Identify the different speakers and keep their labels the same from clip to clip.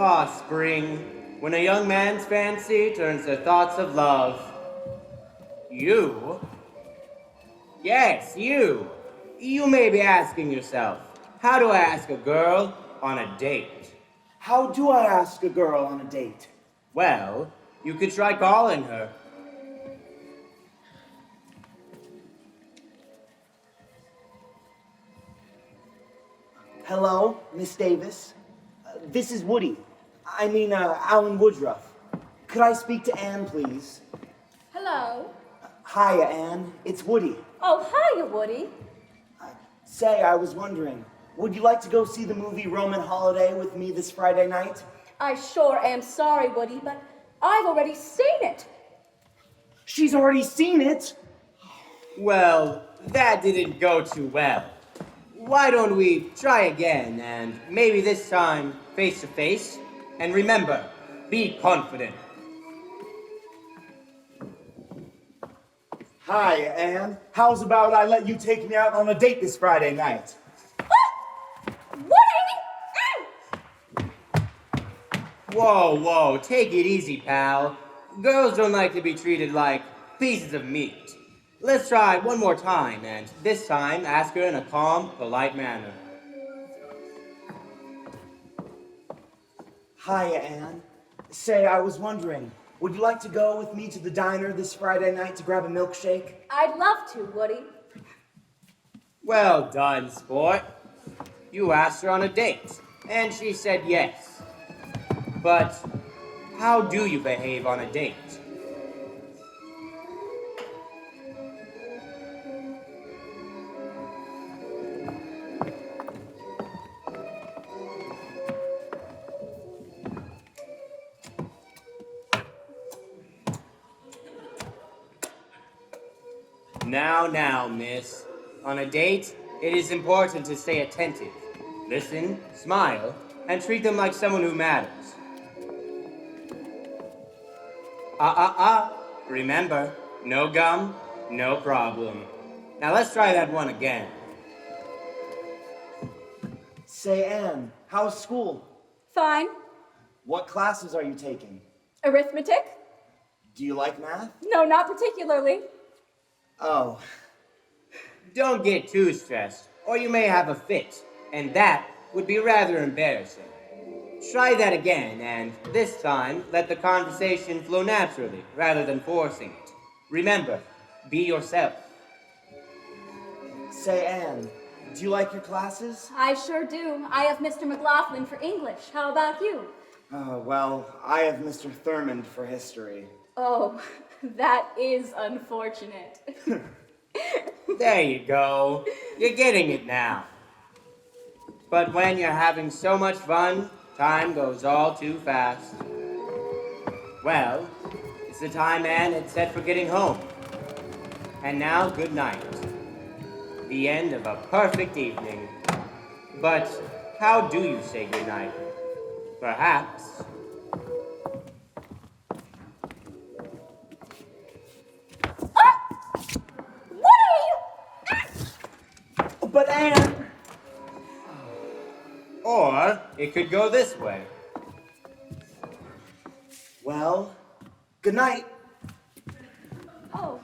Speaker 1: Ah, spring, when a young man's fancy turns to thoughts of love. You? Yes, you. You may be asking yourself, how do I ask a girl on a date?
Speaker 2: How do I ask a girl on a date?
Speaker 1: Well, you could try calling her.
Speaker 2: Hello, Miss Davis. This is Woody. Alan Woodruff. Could I speak to Anne, please?
Speaker 3: Hello.
Speaker 2: Hiya, Anne. It's Woody.
Speaker 3: Oh, hiya, Woody.
Speaker 2: Say, I was wondering, would you like to go see the movie Roman Holiday with me this Friday night?
Speaker 3: I sure am sorry, Woody, but I've already seen it.
Speaker 2: She's already seen it?
Speaker 1: Well, that didn't go too well. Why don't we try again, and maybe this time face to face? And remember, be confident.
Speaker 2: Hi, Anne. How's about I let you take me out on a date this Friday night?
Speaker 3: Woody!
Speaker 1: Whoa, whoa, take it easy, pal. Girls don't like to be treated like pieces of meat. Let's try one more time, and this time ask her in a calm, polite manner.
Speaker 2: Hiya, Anne. Say, I was wondering, would you like to go with me to the diner this Friday night to grab a milkshake?
Speaker 3: I'd love to, Woody.
Speaker 1: Well done, sport. You asked her on a date, and she said yes. But how do you behave on a date? Now, miss. On a date, it is important to stay attentive. Listen, smile, and treat them like someone who matters. Remember, no gum, no problem. Now let's try that one again.
Speaker 2: Say, Anne, how's school?
Speaker 3: Fine.
Speaker 2: What classes are you taking?
Speaker 3: Arithmetic?
Speaker 2: Do you like math?
Speaker 3: No, not particularly.
Speaker 2: Oh.
Speaker 1: Don't get too stressed, or you may have a fit, and that would be rather embarrassing. Try that again, and this time, let the conversation flow naturally, rather than forcing it. Remember, be yourself.
Speaker 2: Say, Anne, do you like your classes?
Speaker 3: I sure do. I have Mr. McLaughlin for English. How about you?
Speaker 2: Well, I have Mr. Thurmond for history.
Speaker 3: Oh, that is unfortunate.
Speaker 1: There you go. You're getting it now. But when you're having so much fun, time goes all too fast. Well, it's the time Anne had set for getting home. And now, good night. The end of a perfect evening. But how do you say good night? Perhaps.
Speaker 2: But Anne!
Speaker 1: Or it could go this way.
Speaker 2: Well, good night.
Speaker 3: Oh.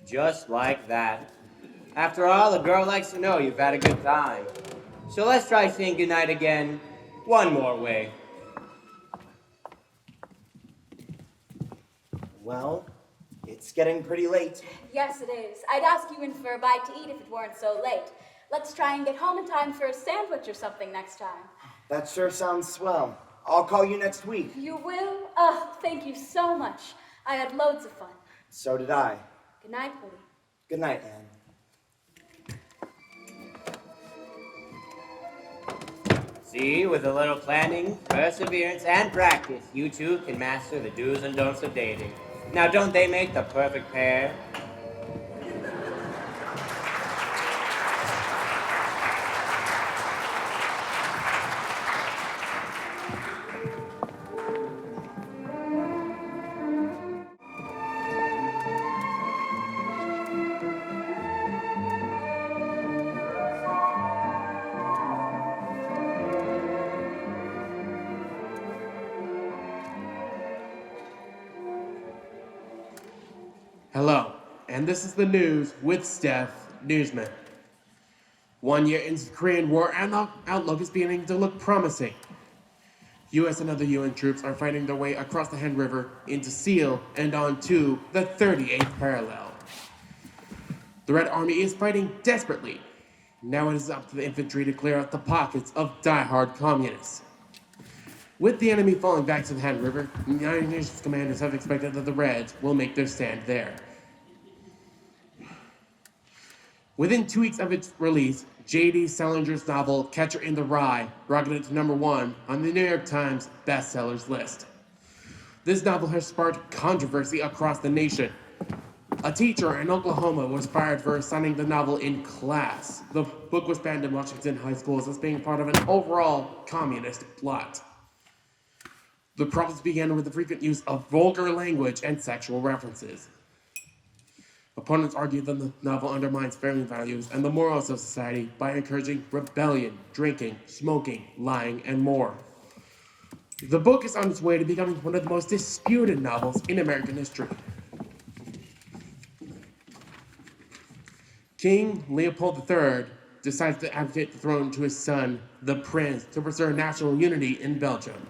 Speaker 1: Just like that. After all, a girl likes to know you've had a good time. So let's try saying goodnight again one more way.
Speaker 2: Well, it's getting pretty late.
Speaker 3: Yes, it is. I'd ask you in for a bite to eat if it weren't so late. Let's try and get home in time for a sandwich or something next time.
Speaker 2: That sure sounds swell. I'll call you next week.
Speaker 3: You will? Oh, thank you so much. I had loads of fun.
Speaker 2: So did I.
Speaker 3: Good night, Woody.
Speaker 2: Good night, Anne.
Speaker 1: See, with a little planning, perseverance, and practice, you two can master the do's and don'ts of dating. Now, don't they make the perfect pair?
Speaker 4: Hello, and this is the news with Steph Newsman. 1 year into the Korean War, outlook is beginning to look promising. U.S. and other UN troops are fighting their way across the Han River into Seal and onto the 38th parallel. The Red Army is fighting desperately. Now it is up to the infantry to clear out the pockets of die-hard communists. With the enemy falling back to the Han River, the United Nations commanders have expected that the Reds will make their stand there. Within 2 weeks of its release, J.D. Salinger's novel Catcher in the Rye rocketed to #1 on the New York Times bestsellers list. This novel has sparked controversy across the nation. A teacher in Oklahoma was fired for assigning the novel in class. The book was banned in Washington high schools as being part of an overall communist plot. The problems began with the frequent use of vulgar language and sexual references. Opponents argue that the novel undermines family values and the morals of society by encouraging rebellion, drinking, smoking, lying, and more. The book is on its way to becoming one of the most disputed novels in American history. King Leopold III decides to abdicate the throne to his son, the Prince, to preserve national unity in Belgium.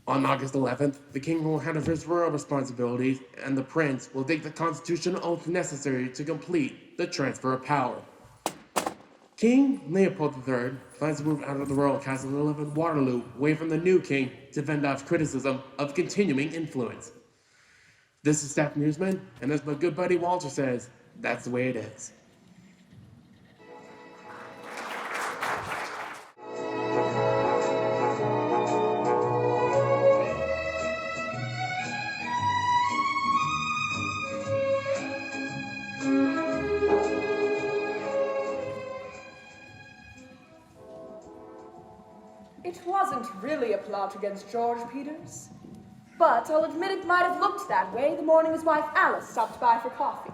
Speaker 4: On August 11th, the king will hand over his royal responsibilities, and the prince will take the constitutional oath necessary to complete the transfer of power. King Leopold III plans to move out of the royal castle and live in Waterloo, away from the new king, to fend off criticism of continuing influence. This is Steph Newsman, and as my good buddy Walter says, that's the way it is.
Speaker 5: It wasn't really a plot against George Peters, but I'll admit it might have looked that way the morning his wife Alice stopped by for coffee.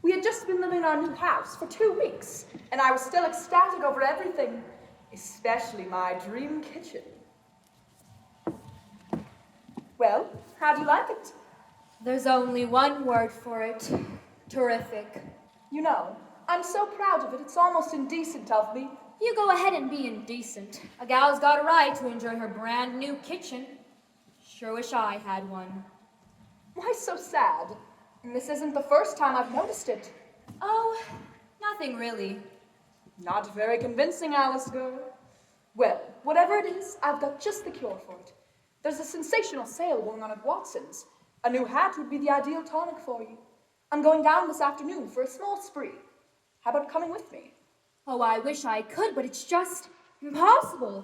Speaker 5: We had just been living in our new house for 2 weeks, and I was still ecstatic over everything, especially my dream kitchen. Well, how do you like it?
Speaker 6: There's only one word for it. Terrific.
Speaker 5: You know, I'm so proud of it, it's almost indecent of me.
Speaker 6: You go ahead and be indecent. A gal's got a right to enjoy her brand new kitchen. Sure wish I had one.
Speaker 5: Why so sad? And this isn't the first time I've noticed it.
Speaker 6: Oh, nothing really.
Speaker 5: Not very convincing, Alice girl. Well, whatever it is, I've got just the cure for it. There's a sensational sale going on at Watson's. A new hat would be the ideal tonic for you. I'm going down this afternoon for a small spree. How about coming with me?
Speaker 6: Oh, I wish I could, but it's just impossible.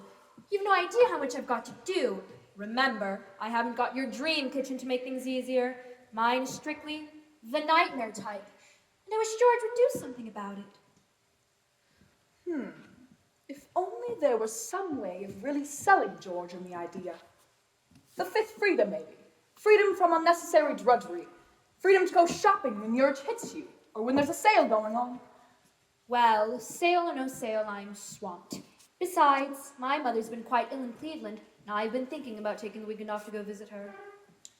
Speaker 6: You've no idea how much I've got to do. Remember, I haven't got your dream kitchen to make things easier. Mine is strictly the nightmare type. And I wish George would do something about it.
Speaker 5: If only there was some way of really selling George on the idea. The fifth freedom, maybe. Freedom from unnecessary drudgery. Freedom to go shopping when the urge hits you, or when there's a sale going on.
Speaker 6: Well, sale or no sale, I'm swamped. Besides, my mother's been quite ill in Cleveland, and I've been thinking about taking the weekend off to go visit her.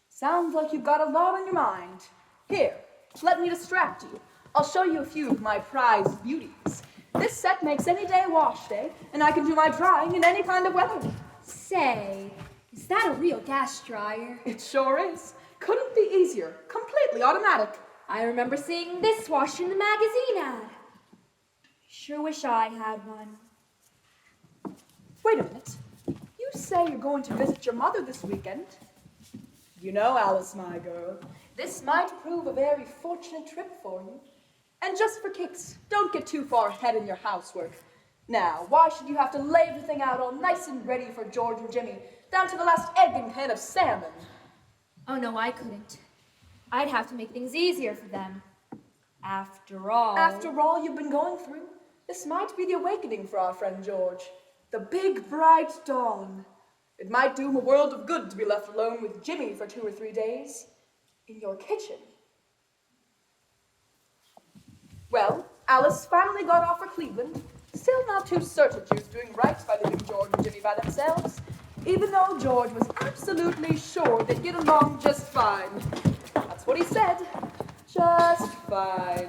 Speaker 5: Sounds like you've got a lot on your mind. Here, let me distract you. I'll show you a few of my prized beauties. This set makes any day a wash day, and I can do my drying in any kind of weather.
Speaker 6: Say, is that a real gas dryer?
Speaker 5: It sure is. Couldn't be easier. Completely automatic.
Speaker 6: I remember seeing this wash in the magazine ad. Sure wish I had one.
Speaker 5: Wait a minute. You say you're going to visit your mother this weekend? You know, Alice, my girl, this might prove a very fortunate trip for you. And just for kicks, don't get too far ahead in your housework. Now, why should you have to lay everything out all nice and ready for George and Jimmy, down to the last egg and hen of salmon?
Speaker 6: Oh, no, I couldn't. I'd have to make things easier for them. After all,
Speaker 5: you've been going through, this might be the awakening for our friend George. The big, bright dawn. It might do him a world of good to be left alone with Jimmy for 2 or 3 days. In your kitchen. Well, Alice finally got off for Cleveland. Still not too certain she was doing right by leaving George and Jimmy by themselves, even though George was absolutely sure they'd get along just fine. That's That's what he said. Just fine.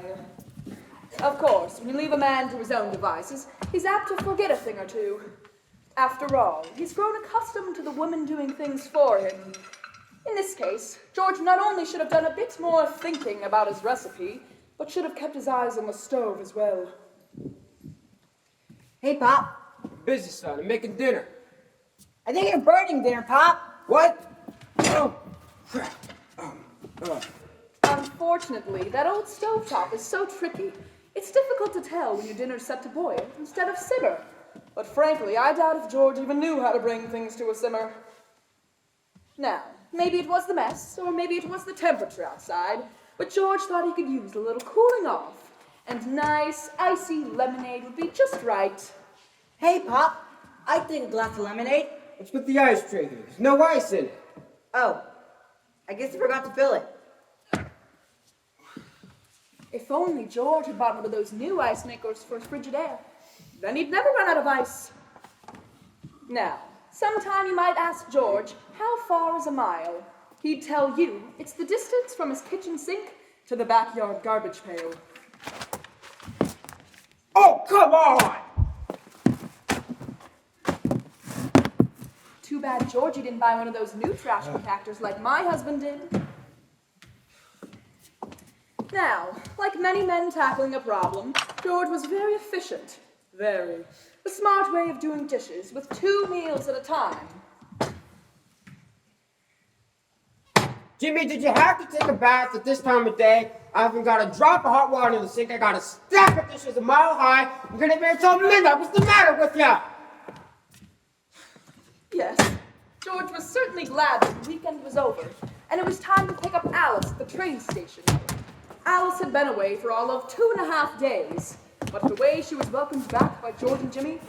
Speaker 5: Of course, when you leave a man to his own devices, he's apt to forget a thing or two. After all, he's grown accustomed to the woman doing things for him. In this case, George not only should have done a bit more thinking about his recipe, but should have kept his eyes on the stove as well.
Speaker 7: Hey, Pop.
Speaker 8: Busy, son. I'm making dinner.
Speaker 7: I think you're burning dinner, Pop.
Speaker 8: What? Oh, crap.
Speaker 5: Unfortunately, that old stovetop is so tricky, it's difficult to tell when your dinner's set to boil instead of simmer. But frankly, I doubt if George even knew how to bring things to a simmer. Now, maybe it was the mess, or maybe it was the temperature outside, but George thought he could use a little cooling off, and nice, icy lemonade would be just right.
Speaker 7: Hey, Pop. I'd take a glass of lemonade.
Speaker 8: What's with the ice tray here? There's no ice in it.
Speaker 7: Oh, I guess I forgot to fill it.
Speaker 5: If only George had bought one of those new ice makers for his Frigidaire. Then he'd never run out of ice. Now, sometime you might ask George, how far is a mile? He'd tell you it's the distance from his kitchen sink to the backyard garbage pail.
Speaker 8: Oh, come on!
Speaker 5: Too bad Georgie didn't buy one of those new trash compactors like my husband did. Now, like many men tackling a problem, George was very efficient. Very. A smart way of doing dishes with 2 meals at a time.
Speaker 8: Jimmy, did you have to take a bath at this time of day? I haven't got a drop of hot water in the sink. I got a stack of dishes a mile high. You're gonna be here till midnight. What's the matter with you?
Speaker 5: Yes, George was certainly glad that the weekend was over, and it was time to pick up Alice at the train station. Alice had been away for all of 2.5 days, but the way she was welcomed back by George and Jimmy,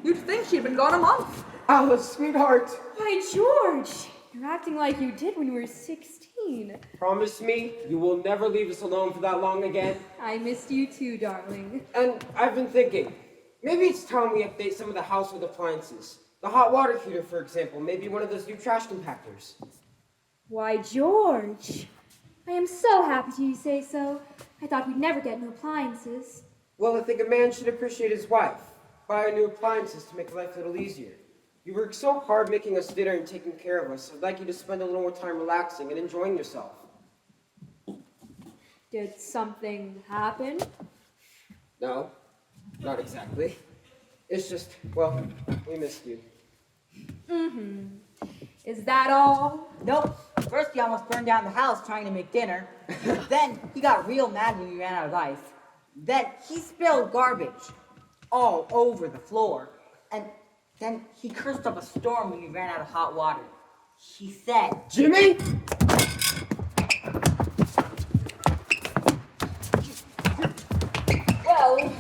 Speaker 5: you'd think she'd been gone a month.
Speaker 8: Alice, sweetheart.
Speaker 6: Why, George, you're acting like you did when you were 16.
Speaker 8: Promise me you will never leave us alone for that long again.
Speaker 6: I missed you too, darling.
Speaker 8: And I've been thinking, maybe it's time we update some of the household appliances. The hot water heater, for example. Maybe one of those new trash compactors.
Speaker 6: Why, George, I am so happy you say so. I thought we'd never get new appliances.
Speaker 8: Well, I think a man should appreciate his wife. Buy her new appliances to make life a little easier. You work so hard making us dinner and taking care of us. I'd like you to spend a little more time relaxing and enjoying yourself.
Speaker 6: Did something happen?
Speaker 8: No, not exactly. It's just, well, we missed you.
Speaker 6: Is that all?
Speaker 7: Nope. First, he almost burned down the house trying to make dinner. Then, he got real mad when we ran out of ice. Then, he spilled garbage all over the floor. And then, he cursed up a storm when we ran out of hot water. He said,
Speaker 8: Jimmy?
Speaker 5: Well,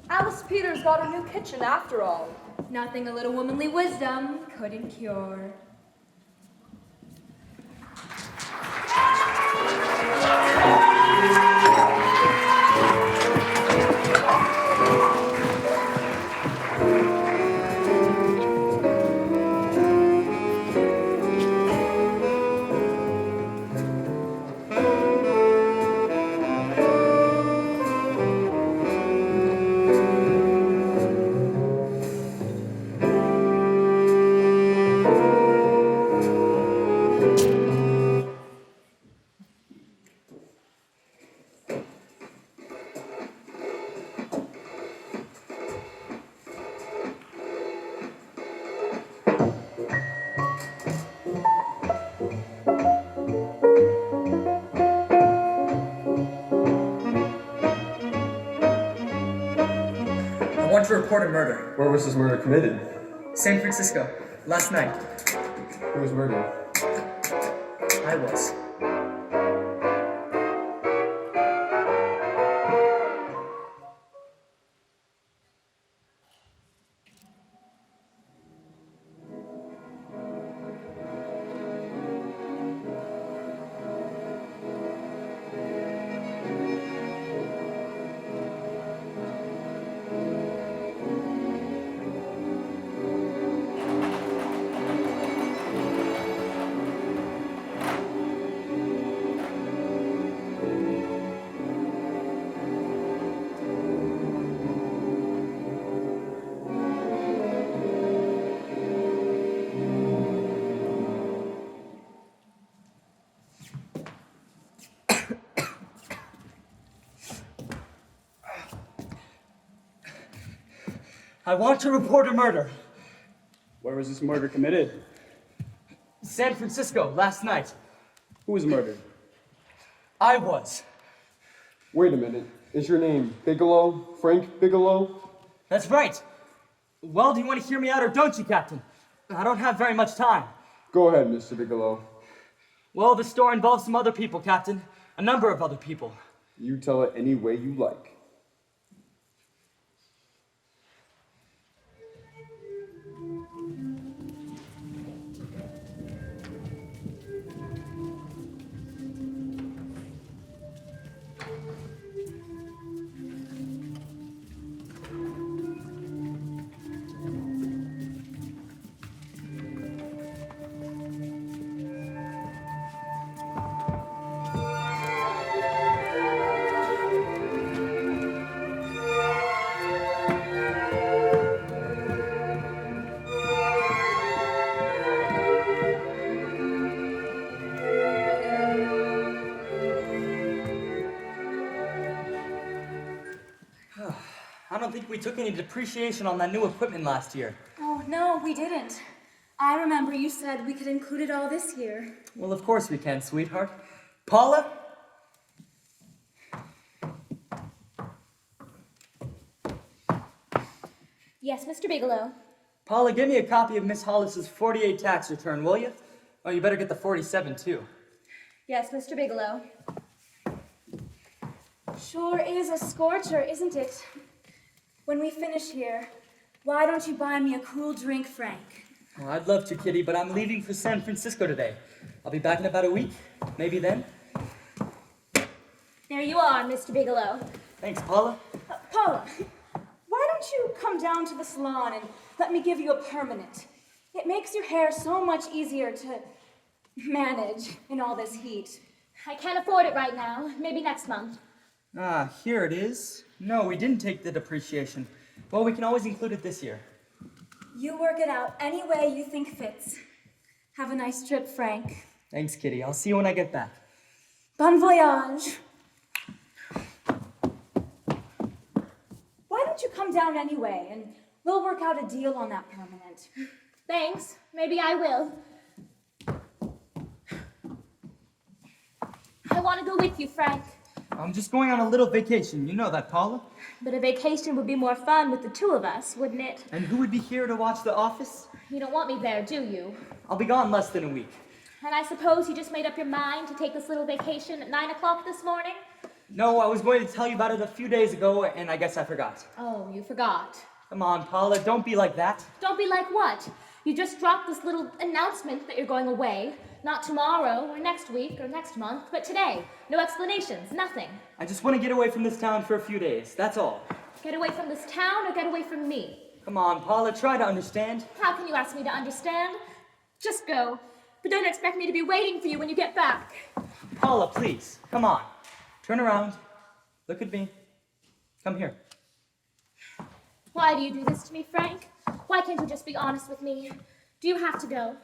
Speaker 5: Alice Peters got a new kitchen after all.
Speaker 6: Nothing a little womanly wisdom couldn't cure.
Speaker 9: I want to report a murder.
Speaker 10: Where was this murder committed?
Speaker 9: San Francisco, last night.
Speaker 10: Who was murdered?
Speaker 9: I was.
Speaker 11: I want to report a murder.
Speaker 12: Where was this murder committed?
Speaker 11: San Francisco, last night.
Speaker 12: Who was murdered?
Speaker 11: I was.
Speaker 10: Wait a minute. Is your name Bigelow? Frank Bigelow?
Speaker 11: That's right. Well, do you want to hear me out or don't you, Captain? I don't have very much time.
Speaker 10: Go ahead, Mr. Bigelow.
Speaker 11: Well, the story involves some other people, Captain. A number of other people.
Speaker 10: You tell it any way you like.
Speaker 11: I don't think we took any depreciation on that new equipment last year.
Speaker 3: Oh, no, we didn't. I remember you said we could include it all this year.
Speaker 11: Well, of course we can, sweetheart. Paula?
Speaker 6: Yes, Mr. Bigelow.
Speaker 11: Paula, give me a copy of Miss Hollis's 48 tax return, will you? Oh, you better get the 47 too.
Speaker 6: Yes, Mr. Bigelow.
Speaker 3: Sure is a scorcher, isn't it? When we finish here, why don't you buy me a cool drink, Frank?
Speaker 11: Oh, I'd love to, Kitty, but I'm leaving for San Francisco today. I'll be back in about a week. Maybe then.
Speaker 6: There you are, Mr. Bigelow.
Speaker 11: Thanks, Paula.
Speaker 3: Paula, why don't you come down to the salon and let me give you a permanent? It makes your hair so much easier to manage in all this heat.
Speaker 6: I can't afford it right now. Maybe next month.
Speaker 11: Ah, here it is. No, we didn't take the depreciation. Well, we can always include it this year.
Speaker 3: You work it out any way you think fits. Have a nice trip, Frank.
Speaker 11: Thanks, Kitty. I'll see you when I get back.
Speaker 3: Bon voyage. Why don't you come down anyway, and we'll work out a deal on that permanent.
Speaker 6: Thanks. Maybe I will. I want to go with you, Frank.
Speaker 11: I'm just going on a little vacation. You know that, Paula.
Speaker 6: But a vacation would be more fun with the two of us, wouldn't it?
Speaker 11: And who would be here to watch The Office?
Speaker 6: You don't want me there, do you?
Speaker 11: I'll be gone less than a week.
Speaker 6: And I suppose you just made up your mind to take this little vacation at 9 o'clock this morning?
Speaker 11: No, I was going to tell you about it a few days ago, and I guess I forgot.
Speaker 6: Oh, you forgot.
Speaker 11: Come on, Paula, don't be like that.
Speaker 6: Don't be like what? You just dropped this little announcement that you're going away. Not tomorrow, or next week, or next month, but today. No explanations, nothing.
Speaker 11: I just want to get away from this town for a few days, that's all.
Speaker 6: Get away from this town or get away from me?
Speaker 11: Come on, Paula, try to understand.
Speaker 6: How can you ask me to understand? Just go. But don't expect me to be waiting for you when you get back.
Speaker 11: Paula, please, come on. Turn around. Look at me. Come here.
Speaker 6: Why do you do this to me, Frank? Why can't you just be honest with me? Do you have to go?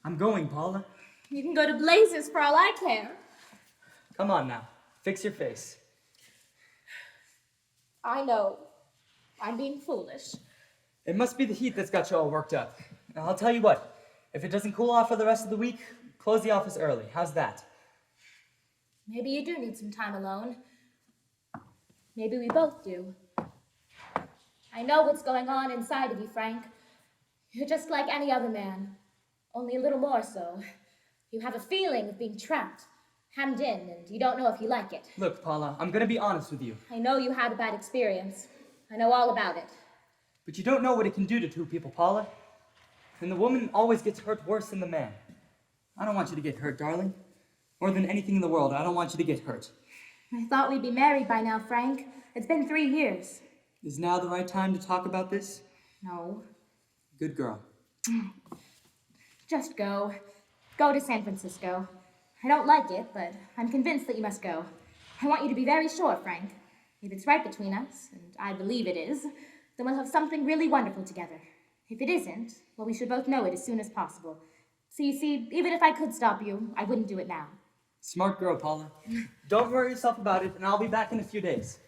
Speaker 11: I'm going, Paula.
Speaker 6: You can go to blazes for all I care.
Speaker 11: Come on now. Fix your face.
Speaker 6: I know. I'm being foolish.
Speaker 11: It must be the heat that's got you all worked up. Now, I'll tell you what. If it doesn't cool off for the rest of the week, close the office early. How's that?
Speaker 6: Maybe you do need some time alone. Maybe we both do. I know what's going on inside of you, Frank. You're just like any other man, only a little more so. You have a feeling of being trapped, hemmed in, and you don't know if you like it.
Speaker 11: Look, Paula, I'm gonna be honest with you.
Speaker 6: I know you had a bad experience. I know all about it.
Speaker 11: But you don't know what it can do to two people, Paula. And the woman always gets hurt worse than the man. I don't want you to get hurt, darling. More than anything in the world, I don't want you to get hurt.
Speaker 6: I thought we'd be married by now, Frank. It's been 3 years.
Speaker 11: Is now the right time to talk about this?
Speaker 6: No.
Speaker 11: Good girl.
Speaker 6: Just go. Go to San Francisco. I don't like it, but I'm convinced that you must go. I want you to be very sure, Frank. If it's right between us, and I believe it is, then we'll have something really wonderful together. If it isn't, well, we should both know it as soon as possible. So you see, even if I could stop you, I wouldn't do it now.
Speaker 11: Smart girl, Paula. Don't worry yourself about it, and I'll be back in a few days.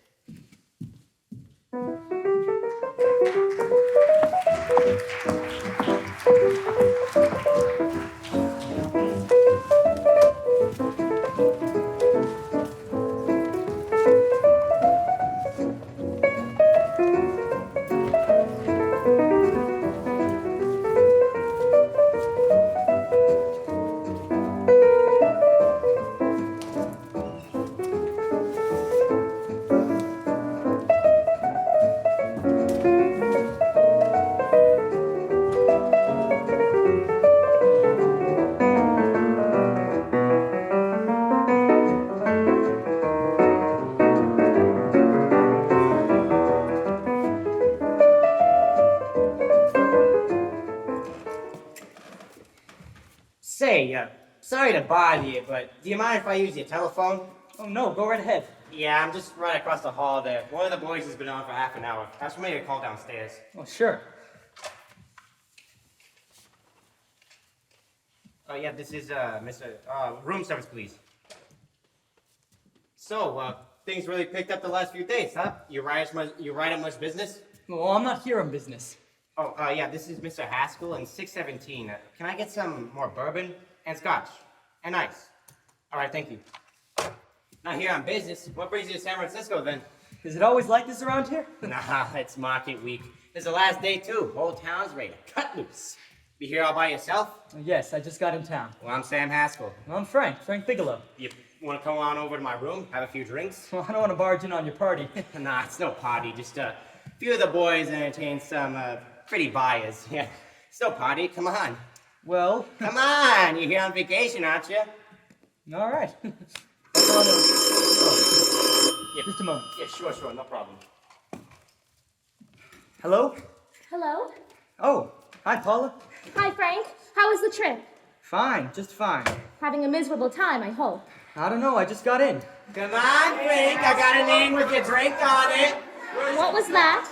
Speaker 1: Hey, sorry to bother you, but do you mind if I use your telephone?
Speaker 11: Oh, no, go right ahead.
Speaker 1: Yeah, I'm just right across the hall there. One of the boys has been on for half an hour. Ask for me to call downstairs.
Speaker 11: Oh, sure.
Speaker 1: Oh, yeah, this is, Mr. Room service, please. So, things really picked up the last few days, huh? You right at much business?
Speaker 11: Well, I'm not here on business.
Speaker 1: Oh, yeah, this is Mr. Haskell and 617. Can I get some more bourbon and scotch and ice? All right, thank you. Not here on business. What brings you to San Francisco, then?
Speaker 11: Is it always like this around here?
Speaker 1: Nah, it's market week. It's the last day, too. Whole town's ready to cut loose. Be here all by yourself?
Speaker 11: Yes, I just got in town.
Speaker 1: Well, I'm Sam Haskell.
Speaker 11: Well, I'm Frank Bigelow.
Speaker 1: You want to come on over to my room, have a few drinks?
Speaker 11: Well, I don't want to barge in on your party.
Speaker 1: Nah, it's no party. Just a few of the boys entertain some pretty buyers. Yeah, it's no party. Come on.
Speaker 11: Well...
Speaker 1: Come on. You're here on vacation, aren't you?
Speaker 11: All right.
Speaker 1: Yeah,
Speaker 11: just a moment.
Speaker 1: Yeah, sure, no problem.
Speaker 11: Hello?
Speaker 6: Hello?
Speaker 11: Oh, hi, Paula.
Speaker 6: Hi, Frank. How was the trip?
Speaker 11: Fine, just fine.
Speaker 6: Having a miserable time, I hope.
Speaker 11: I don't know, I just got in.
Speaker 1: Come on, Frank. I got a name with your drink on it.
Speaker 6: What was that?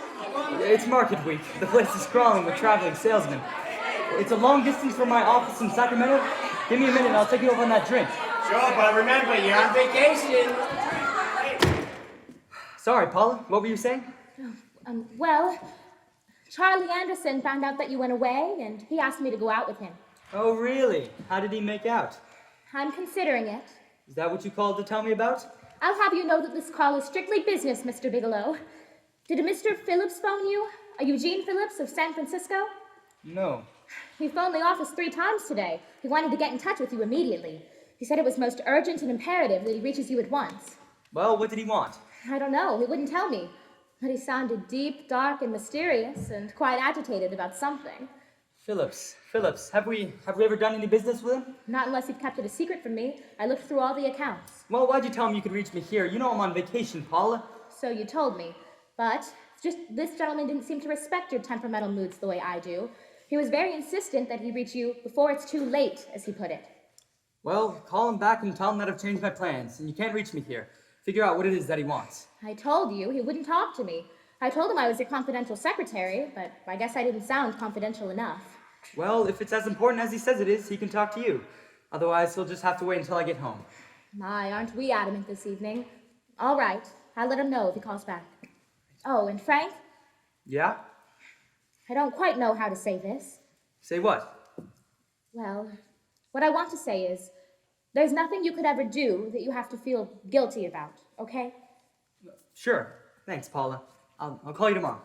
Speaker 11: It's market week. The place is crawling with traveling salesmen. It's a long distance from my office in Sacramento. Give me a minute and I'll take you over on that drink.
Speaker 1: Sure, but remember, you're on vacation.
Speaker 11: Sorry, Paula, what were you saying?
Speaker 6: Well, Charlie Anderson found out that you went away, and he asked me to go out with him.
Speaker 11: Oh, really? How did he make out?
Speaker 6: I'm considering it.
Speaker 11: Is that what you called to tell me about?
Speaker 6: I'll have you know that this call is strictly business, Mr. Bigelow. Did a Mr. Phillips phone you? A Eugene Phillips of San Francisco?
Speaker 11: No.
Speaker 6: He phoned the office 3 times today. He wanted to get in touch with you immediately. He said it was most urgent and imperative that he reaches you at once.
Speaker 11: Well, what did he want?
Speaker 6: I don't know. He wouldn't tell me. But he sounded deep, dark, and mysterious, and quite agitated about something.
Speaker 11: Phillips, have we ever done any business with him?
Speaker 6: Not unless he'd kept it a secret from me. I looked through all the accounts.
Speaker 11: Well, why'd you tell him you could reach me here? You know I'm on vacation, Paula.
Speaker 6: So you told me. But just this gentleman didn't seem to respect your temperamental moods the way I do. He was very insistent that he reach you before it's too late, as he put it.
Speaker 11: Well, call him back and tell him that I've changed my plans, and you can't reach me here. Figure out what it is that he wants.
Speaker 6: I told you he wouldn't talk to me. I told him I was your confidential secretary, but I guess I didn't sound confidential enough.
Speaker 11: Well, if it's as important as he says it is, he can talk to you. Otherwise, he'll just have to wait until I get home.
Speaker 6: My, aren't we adamant this evening? All right, I'll let him know if he calls back. Oh, and Frank?
Speaker 11: Yeah?
Speaker 6: I don't quite know how to say this.
Speaker 11: Say what?
Speaker 6: Well, what I want to say is, there's nothing you could ever do that you have to feel guilty about, okay?
Speaker 11: Sure. Thanks, Paula. I'll call you tomorrow.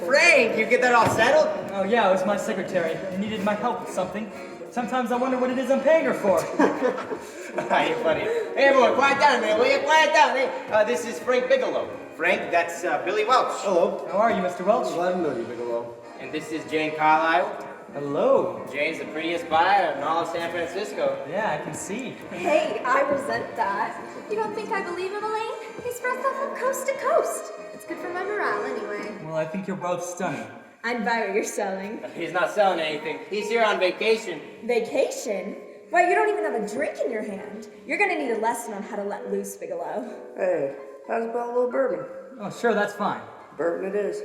Speaker 1: Frank, you get that all settled?
Speaker 11: Oh, yeah, it was my secretary. He needed my help with something. Sometimes I wonder what it is I'm paying her for.
Speaker 1: You're funny. Hey, everyone, quiet down a minute, will you? Quiet down. Hey, this is Frank Bigelow. Frank, that's Billy Welch.
Speaker 10: Hello.
Speaker 11: How are you, Mr. Welch?
Speaker 10: Glad to know you, Bigelow.
Speaker 1: And this is Jane Carlisle.
Speaker 11: Hello.
Speaker 1: Jane's the prettiest buyer in all of San Francisco.
Speaker 11: Yeah, I can see.
Speaker 13: Hey, I resent that. You don't think I believe him, Elaine? He's first off from coast to coast. It's good for my morale, anyway.
Speaker 11: Well, I think you're both stunning.
Speaker 13: I'd buy what you're selling.
Speaker 1: He's not selling anything. He's here on vacation.
Speaker 13: Vacation? Why, you don't even have a drink in your hand. You're gonna need a lesson on how to let loose, Bigelow.
Speaker 14: Hey, how's about a little bourbon?
Speaker 11: Oh, sure, that's fine.
Speaker 14: Bourbon it is.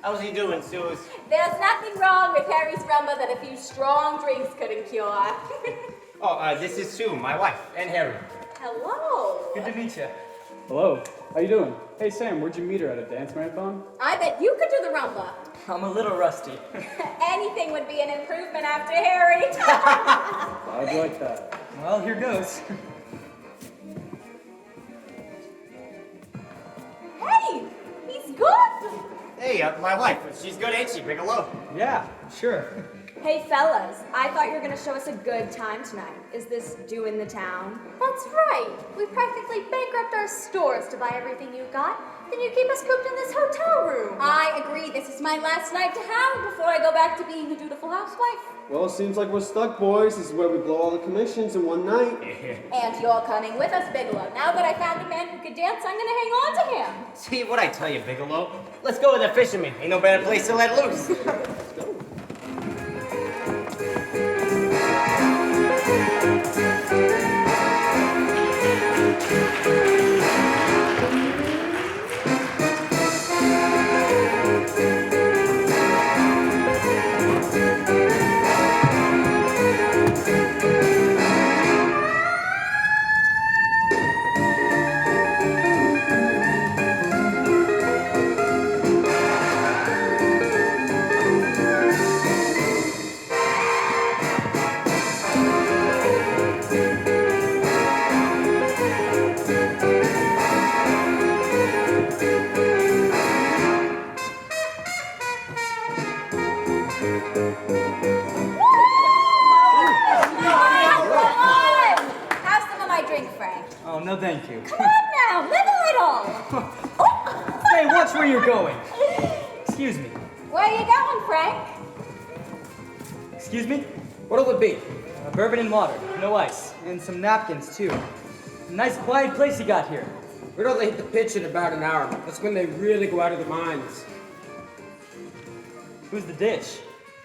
Speaker 1: How's he doing, Suze?
Speaker 15: There's nothing wrong with Harry's rumba that a few strong drinks couldn't cure.
Speaker 1: This is Sue, my wife, and Harry.
Speaker 15: Hello.
Speaker 11: Good to meet you.
Speaker 12: Hello. How you doing? Hey, Sam, where'd you meet her at a dance marathon?
Speaker 15: I bet you could do the rumba.
Speaker 11: I'm a little rusty.
Speaker 15: Anything would be an improvement after Harry.
Speaker 12: How'd you like that?
Speaker 11: Well, here goes.
Speaker 15: Hey, he's good.
Speaker 2: Hey, my wife. She's good, ain't she, Bigelow?
Speaker 11: Yeah, sure.
Speaker 3: Hey fellas, I thought you were gonna show us a good time tonight. Is this doing the town?
Speaker 13: That's right. We practically bankrupt our stores to buy everything you got. Then you keep us cooped in this hotel room.
Speaker 15: I agree. This is my last night to Howard before I go back to being a dutiful housewife.
Speaker 10: Well, it seems like we're stuck, boys. This is where we blow all the commissions in one night.
Speaker 15: And you're coming with us, Bigelow. Now that I found a man who could dance, I'm gonna hang on to him.
Speaker 2: See what I tell you, Bigelow. Let's go with the fisherman. Ain't no better place to let loose.
Speaker 11: Oh, no thank you.
Speaker 15: Come on now, live a little.
Speaker 11: Hey, watch where you're going. Excuse me.
Speaker 15: Where are you going, Frank?
Speaker 11: Excuse me?
Speaker 8: What'll it be?
Speaker 11: Bourbon and water, no ice, and some napkins too. Nice quiet place you got here.
Speaker 8: Where do they hit the pitch in about an hour? That's when they really go out of their minds.
Speaker 11: Who's the dish?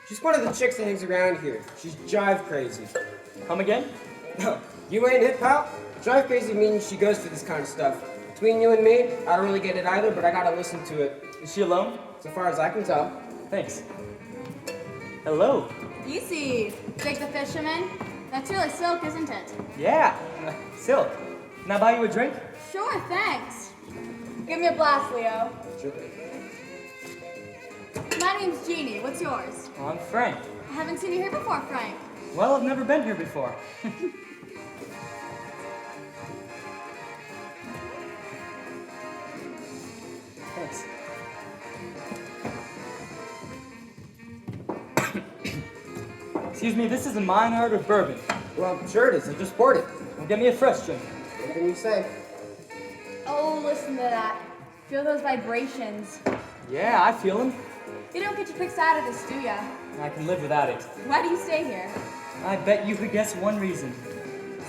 Speaker 8: She's one of the chicks that hangs around here. She's jive crazy.
Speaker 11: Come again?
Speaker 8: You ain't hip pal? Jive crazy means she goes to this kind of stuff. Between you and me, I don't really get it either, but I gotta listen to it.
Speaker 11: Is she alone?
Speaker 8: So far as I can tell.
Speaker 11: Thanks. Hello.
Speaker 16: Easy, Jake the fisherman. That's really silk, isn't it?
Speaker 11: Yeah, Silk. Can I buy you a drink?
Speaker 16: Sure, thanks. Give me a blast, Leo.
Speaker 8: Sure.
Speaker 16: My name's Jeannie. What's yours?
Speaker 11: Oh, I'm Frank.
Speaker 16: I haven't seen you here before, Frank.
Speaker 11: Well, I've never been here before. Thanks. Excuse me, this is a mine order bourbon.
Speaker 8: Well, sure it is. I just poured it.
Speaker 11: Well, get me a fresh drink.
Speaker 8: Anything you say.
Speaker 16: Oh, listen to that. Feel those vibrations.
Speaker 11: Yeah, I feel them.
Speaker 16: You don't get your kicks out of this, do ya?
Speaker 11: I can live without it.
Speaker 16: Why do you stay here?
Speaker 11: I bet you could guess one reason.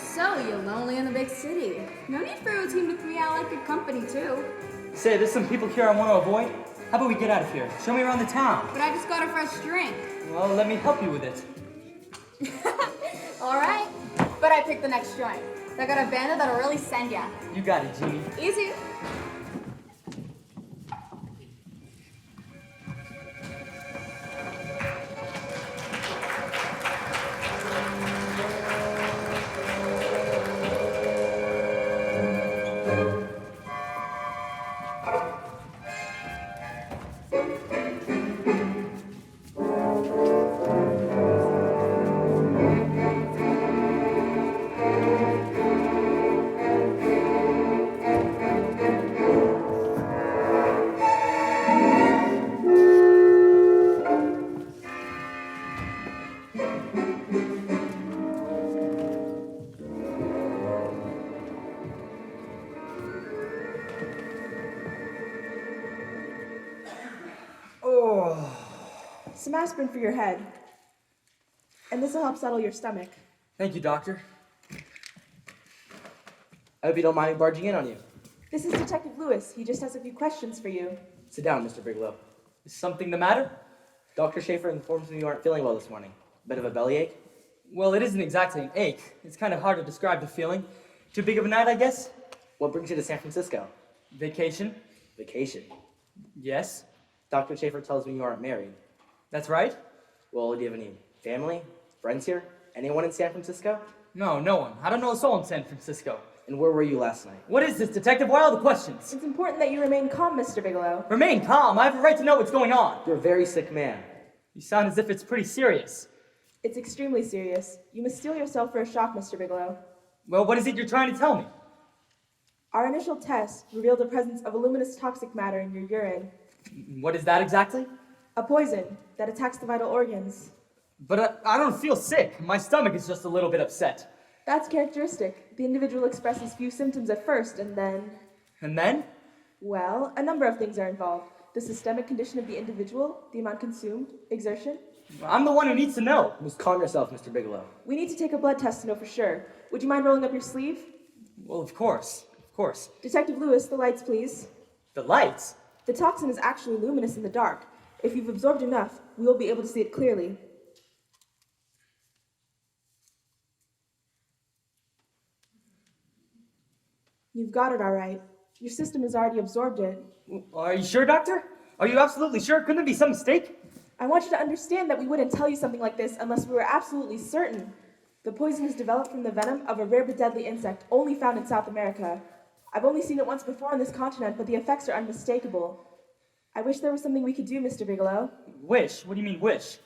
Speaker 16: So, you're lonely in the big city. No need for a routine with me. I like good company, too.
Speaker 11: Say, there's some people here I want to avoid. How about we get out of here? Show me around the town.
Speaker 16: But I just got a fresh drink.
Speaker 11: Well, let me help you with it.
Speaker 16: All right. But I picked the next joint. I got a bandit that'll really send ya.
Speaker 11: You got it, Jeannie.
Speaker 16: Easy.
Speaker 17: Some aspirin for your head. And this will help settle your stomach.
Speaker 11: Thank you, doctor.
Speaker 18: I hope you don't mind me barging in on you.
Speaker 17: This is Detective Lewis. He just has a few questions for you.
Speaker 18: Sit down, Mr. Bigelow.
Speaker 11: Is something the matter?
Speaker 18: Dr. Schaefer informs me you aren't feeling well this morning. A bit of a bellyache?
Speaker 11: Well, it isn't exactly an ache. It's kind of hard to describe the feeling. Too big of a night, I guess?
Speaker 18: What brings you to San Francisco?
Speaker 11: Vacation.
Speaker 18: Vacation?
Speaker 11: Yes.
Speaker 18: Dr. Schaefer tells me you aren't married.
Speaker 11: That's right.
Speaker 18: Well, do you have any family? Friends here? Anyone in San Francisco?
Speaker 11: No, no one. I don't know a soul in San Francisco.
Speaker 18: And where were you last night?
Speaker 11: What is this, Detective? Why all the questions?
Speaker 17: It's important that you remain calm, Mr. Bigelow.
Speaker 11: Remain calm. I have a right to know what's going on.
Speaker 18: You're a very sick man.
Speaker 11: You sound as if it's pretty serious.
Speaker 17: It's extremely serious. You must steel yourself for a shock, Mr. Bigelow.
Speaker 11: Well, what is it you're trying to tell me?
Speaker 17: Our initial test revealed the presence of a luminous toxic matter in your urine.
Speaker 11: What is that exactly?
Speaker 17: A poison that attacks the vital organs.
Speaker 11: But I don't feel sick. My stomach is just a little bit upset.
Speaker 17: That's characteristic. The individual expresses few symptoms at first, and then...
Speaker 11: And then?
Speaker 17: Well, a number of things are involved. The systemic condition of the individual, the amount consumed, exertion.
Speaker 11: I'm the one who needs to know.
Speaker 18: You must calm yourself, Mr. Bigelow.
Speaker 17: We need to take a blood test to know for sure. Would you mind rolling up your sleeve?
Speaker 11: Well, of course. Of course.
Speaker 17: Detective Lewis, the lights, please.
Speaker 11: The lights?
Speaker 17: The toxin is actually luminous in the dark. If you've absorbed enough, we will be able to see it clearly. You've got it all right. Your system has already absorbed it.
Speaker 11: Are you sure, Doctor? Are you absolutely sure? Couldn't there be some mistake?
Speaker 17: I want you to understand that we wouldn't tell you something like this unless we were absolutely certain. The poison is developed from the venom of a rare but deadly insect only found in South America. I've only seen it once before on this continent, but the effects are unmistakable. I wish there was something we could do, Mr. Bigelow.
Speaker 11: Wish? What do you mean, wish?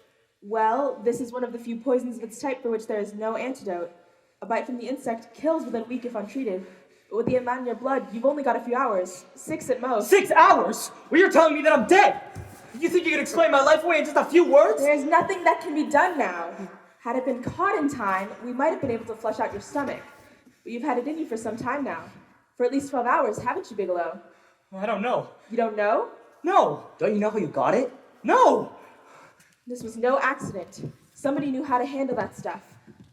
Speaker 17: Well, this is one of the few poisons of its type for which there is no antidote. A bite from the insect kills within a week if untreated. But with the amount in your blood, you've only got a few hours. 6 at most.
Speaker 11: 6 hours? Well, you're telling me that I'm dead! You think you can explain my life away in just a few words?
Speaker 17: There's nothing that can be done now. Had it been caught in time, we might have been able to flush out your stomach. But you've had it in you for some time now. For at least 12 hours, haven't you, Bigelow?
Speaker 11: I don't know.
Speaker 17: You don't know?
Speaker 11: No!
Speaker 18: Don't you know how you got it?
Speaker 11: No!
Speaker 17: This was no accident. Somebody knew how to handle that stuff.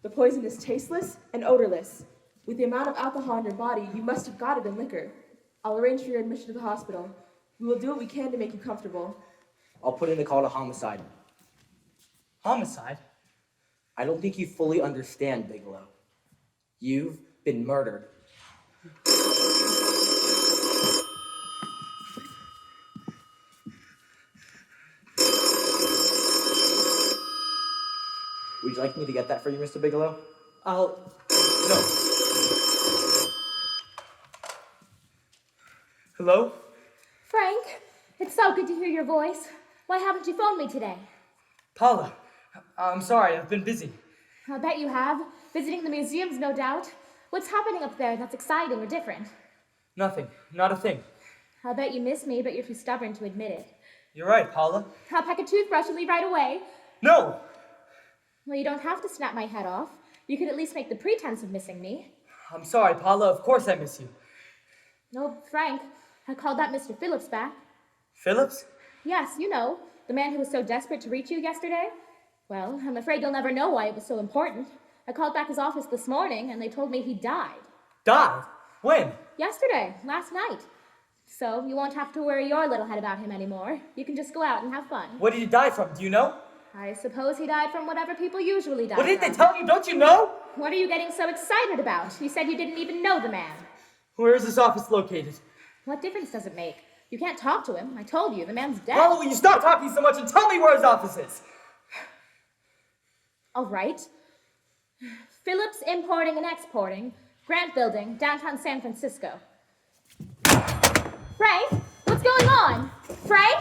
Speaker 17: The poison is tasteless and odorless. With the amount of alcohol in your body, you must have got it in liquor. I'll arrange for your admission to the hospital. We will do what we can to make you comfortable.
Speaker 18: I'll put in the call to homicide.
Speaker 11: Homicide?
Speaker 18: I don't think you fully understand, Bigelow. You've been murdered. Would you like me to get that for you, Mr. Bigelow?
Speaker 11: No. Hello?
Speaker 6: Frank, it's so good to hear your voice. Why haven't you phoned me today?
Speaker 11: Paula, I'm sorry, I've been busy.
Speaker 6: I bet you have. Visiting the museums, no doubt. What's happening up there that's exciting or different?
Speaker 11: Nothing, not a thing.
Speaker 6: I'll bet you miss me, but you're too stubborn to admit it.
Speaker 11: You're right, Paula.
Speaker 6: I'll pack a toothbrush and leave right away.
Speaker 11: No!
Speaker 6: Well, you don't have to snap my head off. You could at least make the pretense of missing me.
Speaker 11: I'm sorry, Paula, of course I miss you.
Speaker 6: No, Frank, I called that Mr. Phillips back.
Speaker 11: Phillips?
Speaker 6: Yes, you know, the man who was so desperate to reach you yesterday. Well, I'm afraid you'll never know why it was so important. I called back his office this morning, and they told me he died.
Speaker 11: Died? When?
Speaker 6: Yesterday, last night. So you won't have to worry your little head about him anymore. You can just go out and have fun.
Speaker 11: What did he die from, do you know?
Speaker 6: I suppose he died from whatever people usually die
Speaker 11: What did
Speaker 6: from.
Speaker 11: they tell you? Don't you know?
Speaker 6: What are you getting so excited about? You said you didn't even know the man.
Speaker 11: Where is his office located?
Speaker 6: What difference does it make? You can't talk to him. I told you, the man's dead.
Speaker 11: Paula, will you stop talking so much and tell me where his office is?
Speaker 6: All right. Phillips Importing and Exporting, Grant Building, downtown San Francisco. Frank, what's going on? Frank?